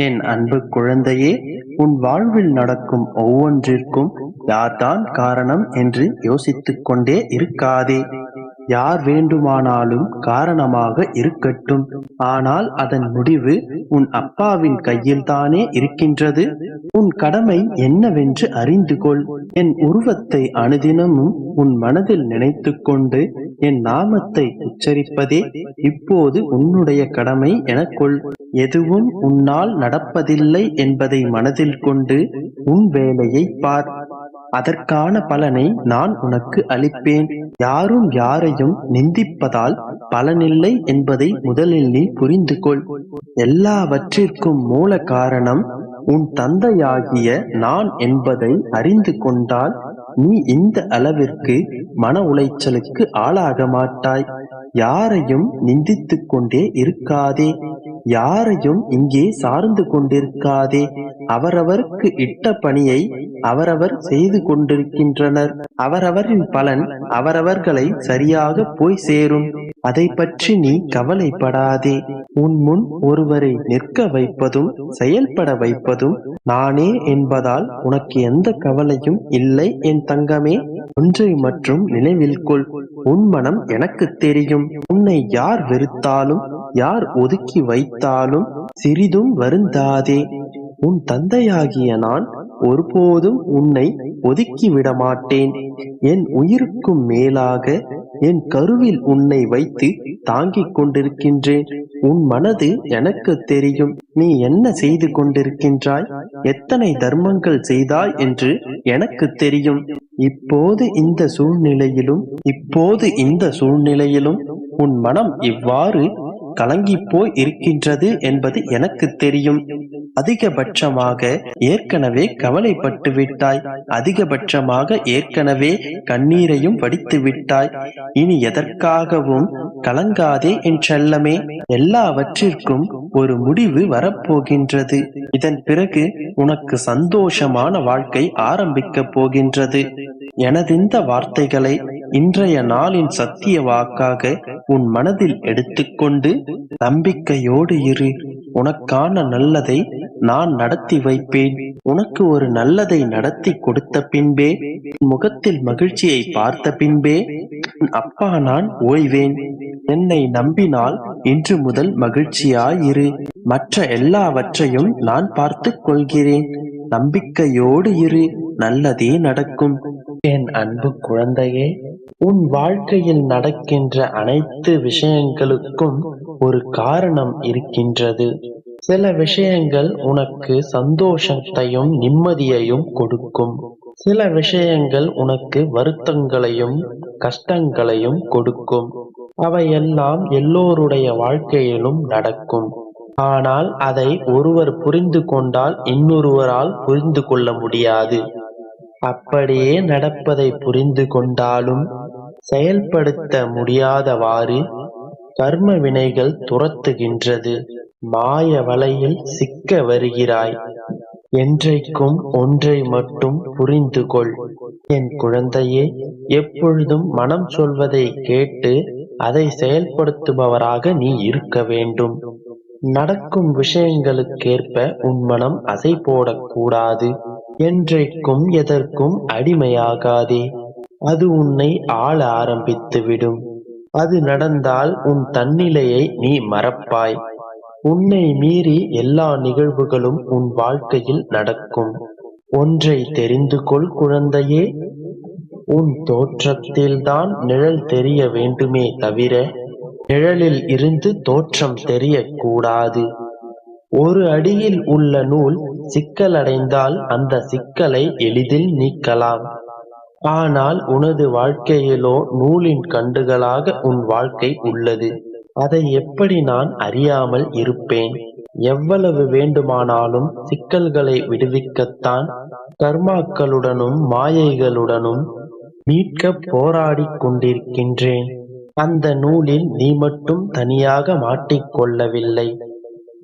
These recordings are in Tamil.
என் அன்பு குழந்தையே, உன் வாழ்வில் நடக்கும் ஒவ்வொன்றிற்கும் யார்தான் காரணம் என்று யோசித்துக் கொண்டே இருக்காதே. யார் வேண்டுமானாலும் காரணமாக இருக்கட்டும், ஆனால் அதன் முடிவு உன் அப்பாவின் கையில்தானே இருக்கின்றது. உன் கடமை என்னவென்று அறிந்து கொள். என் உருவத்தை அனுதினமும் உன் மனதில் நினைத்து கொண்டு என் நாமத்தை உச்சரிப்பதே இப்போது உன்னுடைய கடமை எனக்கொள். எதுவும் உன்னால் நடப்பதில்லை என்பதை மனதில் கொண்டு உன் வேலையை பார். அதற்கான பலனை நான் உனக்கு அளிப்பேன். யாரும் யாரையும் நிந்திப்பதால் பலனில்லை என்பதை முதலில் நீ புரிந்து கொள். எல்லாவற்றிற்கும் மூல காரணம் உன் தந்தையாகிய நான் என்பதை அறிந்து கொண்டால் நீ இந்த அளவிற்கு மன உளைச்சலுக்கு ஆளாக மாட்டாய். யாரையும் நிந்தித்துக் கொண்டே இருக்காதே. யாரையும் இங்கே சார்ந்து கொண்டிருக்காதே. அவரவருக்கு இட்ட பணியை அவரவர் செய்து கொண்டிருக்கின்றனர். அவரவரின் பலன் அவரவர்களை சரியாக போய் சேரும். அதை பற்றி நீ கவலைப்படாதே. உன் முன் ஒருவரை நிற்க வைப்பதும் செயல்பட வைப்பதும் நானே என்பதால் உனக்கு எந்த கவலையும் இல்லை என் தங்கமே. ஒன்றை மற்றும் நினைவில் கொள். உன் மனம் எனக்கு தெரியும். உன்னை யார் வெறுத்தாலும் யார் ஒதுக்கி வைத்தாலும் சிறிதும் வருந்தாதே. உன் தந்தையாகிய நான் ஒருபோதும் உன்னை ஒதுக்கி விட மாட்டேன். என் உயிருக்கும் மேலாக என் கருவில் உன்னை வைத்து தாங்கிக் கொண்டிருக்கின்றேன். உன் மனது எனக்கு தெரியும். நீ என்ன செய்து கொண்டிருக்கின்றாய், எத்தனை தர்மங்கள் செய்தாய் என்று எனக்கு தெரியும். இப்போது இந்த சூழ்நிலையிலும் உன் மனம் இவ்வாறு கலங்கிப்போய் இருக்கின்றது என்பது எனக்கு தெரியும். அதிகபட்சமாக ஏற்கனவே கவலைப்பட்டு விட்டாய். அதிகபட்சமாக ஏற்கனவே கண்ணீரையும் வடித்து விட்டாய். இனி எதற்காகவும் கலங்காதே என் செல்லமே. எல்லாவற்றிற்கும் ஒரு முடிவு வரப்போகின்றது. இதன் பிறகு உனக்கு சந்தோஷமான வாழ்க்கை ஆரம்பிக்கப் போகின்றது. எனதிந்த வார்த்தைகளை இன்றைய நாளின் சத்திய வாக்காக உன் மனதில் எடுத்துக்கொண்டு நம்பிக்கையோடு இரு. உனக்கான நல்லதை நான் நடத்தி வைப்பேன். உனக்கு ஒரு நல்லதை நடத்தி கொடுத்த பின்பே, முகத்தில் மகிழ்ச்சியை பார்த்த பின்பே உன் அப்பா நான் ஓய்வேன். என்னை நம்பினால் இன்று முதல் மகிழ்ச்சியாயிரு. மற்ற எல்லாவற்றையும் நான் பார்த்துக் கொள்கிறேன். நம்பிக்கையோடு இரு, நல்லதே நடக்கும். என் அன்பு குழந்தையே, உன் வாழ்க்கையில் நடக்கின்ற அனைத்து விஷயங்களுக்கும் ஒரு காரணம் இருக்கின்றது. சில விஷயங்கள் உனக்கு சந்தோஷத்தையும் நிம்மதியையும் கொடுக்கும். சில விஷயங்கள் உனக்கு வருத்தங்களையும் கஷ்டங்களையும் கொடுக்கும். அவையெல்லாம் எல்லோருடைய வாழ்க்கையிலும் நடக்கும். ஆனால் அதை ஒருவர் புரிந்து கொண்டால் இன்னொருவரால் புரிந்து கொள்ள முடியாது. அப்படியே நடப்பதை புரிந்து கொண்டாலும் செயல்படுத்த முடியாதவாறு கர்ம வினைகள் துரத்துகின்றது. மாய வலையில் சிக்க வருகிறாய். என்றைக்கும் ஒன்றை மட்டும் புரிந்து கொள் என் குழந்தையே. எப்பொழுதும் மனம் சொல்வதை கேட்டு அதை செயல்படுத்துபவராக நீ இருக்க வேண்டும். நடக்கும் விஷயங்களுக்கேற்ப உன் மனம் அசை போடக்கூடாது. என்றைக்கும் எதற்கும் அடிமையாகாதே. அது உன்னை ஆள ஆரம்பித்து விடும். அது நடந்தால் உன் தன்னிலையை நீ மறப்பாய். உன்னை மீறி எல்லா நிகழ்வுகளும் உன் வாழ்க்கையில் நடக்கும். ஒன்றை தெரிந்து கொள் குழந்தையே, உன் தோற்றத்தில்தான் நிழல் தெரிய வேண்டுமே தவிர நிழலில் இருந்து தோற்றம் தெரியக்கூடாது. ஒரு அடியில் உள்ள நூல் சிக்கலடைந்தால் அந்த சிக்கலை எளிதில் நீக்கலாம். ஆனால் உனது வாழ்க்கையிலோ நூலின் கண்டுகளாக உன் வாழ்க்கை உள்ளது. அதை எப்படி நான் அறியாமல் இருப்பேன்? எவ்வளவு வேண்டுமானாலும் சிக்கல்களை விடுவிக்கத்தான் கர்மாக்களுடனும் மாயைகளுடனும் மீட்க போராடி கொண்டிருக்கின்றேன். அந்த நூலில் நீ மட்டும் தனியாக மாட்டிக்கொள்ளவில்லை.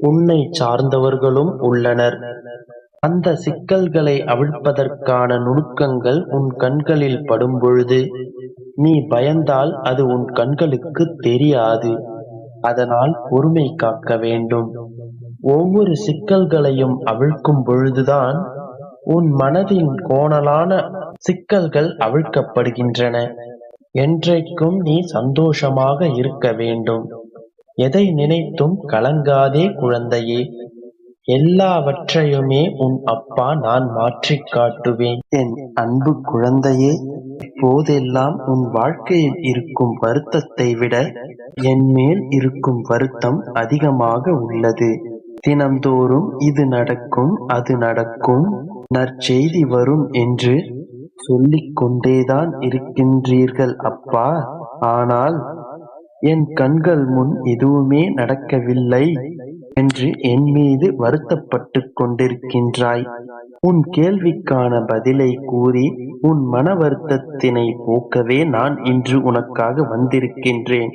உன்னை சார்ந்தவர்களும் உள்ளனர். அந்த சிக்கல்களை அவிழ்ப்பதற்கான நுணுக்கங்கள் உன் கண்களில் படும் பொழுது நீ பயந்தால் அது உன் கண்களுக்கு தெரியாது. அதனால் பொறுமை காக்க வேண்டும். ஒவ்வொரு சிக்கல்களையும் அவிழ்க்கும் பொழுதுதான் உன் மனதின் கோணலான சிக்கல்கள் அவிழ்க்கப்படுகின்றன. என்றைக்கும் நீ சந்தோஷமாக இருக்க வேண்டும். எதை நினைத்தும் கலங்காதே குழந்தையே. எல்லாவற்றையுமே உன் அப்பா நான் மாற்றிக் காட்டுவேன். என் அன்பு குழந்தையே, இப்போதெல்லாம் உன் வாழ்க்கையில் இருக்கும் வருத்தத்தை விட என் மேல் இருக்கும் வருத்தம் அதிகமாக உள்ளது. தினம்தோறும் இது நடக்கும், அது நடக்கும், நற்செய்தி வரும் என்று சொல்லிக் கொண்டேதான் இருக்கின்றீர்கள் அப்பா. ஆனால் என் கண்கள் முன் எதுவுமே நடக்கவில்லை என்று என் மீது வருத்தப்பட்டுக் கொண்டிருக்கின்றாய். உன் கேள்விக்கான பதிலை கூறி உன் மன வருத்தத்தினை போக்கவே நான் இன்று உனக்காக வந்திருக்கின்றேன்.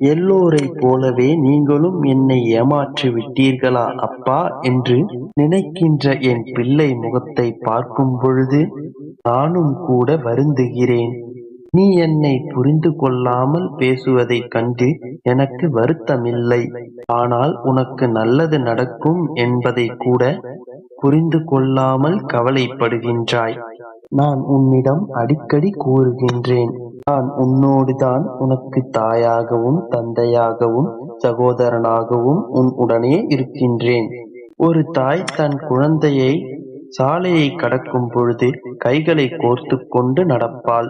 எல்லோரைப் போலவே நீங்களும் என்னை ஏமாற்றி விட்டீர்களா அப்பா என்று நினைக்கின்ற என் பிள்ளை முகத்தை பார்க்கும் பொழுது நானும் கூட வருந்துகிறேன். நீ என்னை புரிந்து கொள்ளாமல் பேசுவதைக் கண்டு எனக்கு வருத்தமில்லை. ஆனால் உனக்கு நல்லது நடக்கும் என்பதை கூட புரிந்து கொள்ளாமல் கவலைப்படுகின்றாய். நான் உன்னிடம் அடிக்கடி கூறுகின்றேன், நான் உன்னோடுதான், உனக்கு தாயாகவும் தந்தையாகவும் சகோதரனாகவும் உன் உடனே இருக்கின்றேன். ஒரு தாய் தன் குழந்தையை சாலையை கடக்கும் பொழுது கைகளை கோர்த்து கொண்டு நடப்பாள்.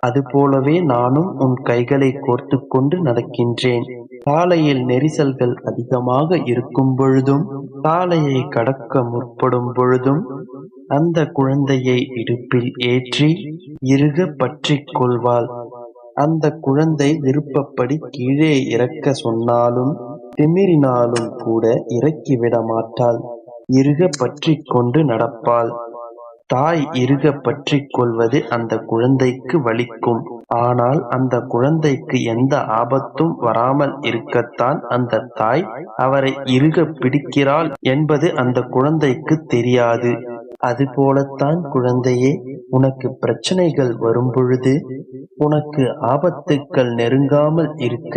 அதுபோலவே நானும் உன் கைகளை கோர்த்து கொண்டு நடக்கின்றேன். சாலையில் நெரிசல்கள் அதிகமாக இருக்கும் பொழுதும், சாலையை கடக்க முற்படும் பொழுதும் அந்த குழந்தையை இடுப்பில் ஏற்றி இறுக பற்றிக் கொள்வாள். அந்த குழந்தை விருப்பப்படி கீழே இறக்க சொன்னாலும் திமிரினாலும் கூட இறக்கிவிட மாட்டாள். இறுக பற்றிக் கொண்டு நடப்பாள். தாய் இறுக பற்றிக் கொள்வது அந்த குழந்தைக்கு வலிக்கும். ஆனால் அந்த குழந்தைக்கு எந்த ஆபத்தும் வராமல் இருக்கத்தான் அந்த தாய் அவரை இறுக பிடிக்கிறாள் என்பது அந்த குழந்தைக்கு தெரியாது. அதுபோலத்தான் குழந்தையே, உனக்கு பிரச்சனைகள் வரும் பொழுது, உனக்கு ஆபத்துக்கள் நெருங்காமல் இருக்க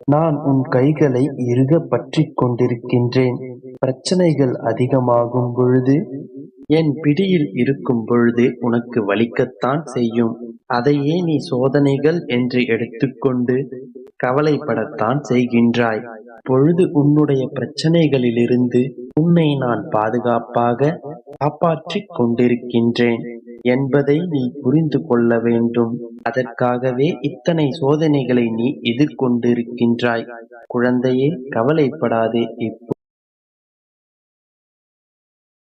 நான் உன் கைகளை இறுக பற்றிக் கொண்டிருக்கின்றேன். பிரச்சனைகள் அதிகமாகும் பொழுது, என் பிடியில் இருக்கும் பொழுது உனக்கு வலிக்கத்தான் செய்யும். அதையே நீ சோதனைகள் என்று எடுத்துக்கொண்டு கவலைப்படத்தான் செய்கின்றாய். பொழுது உன்னுடைய பிரச்சனைகளிலிருந்து உன்னை நான் பாதுகாப்பாக காப்பாற்றிக் கொண்டிருக்கின்றேன் என்பதை நீ புரிந்து கொள்ள வேண்டும். அதற்காகவே இத்தனை சோதனைகளை நீ எதிர்கொண்டிருக்கின்றாய். குழந்தையே, கவலைப்படாதே.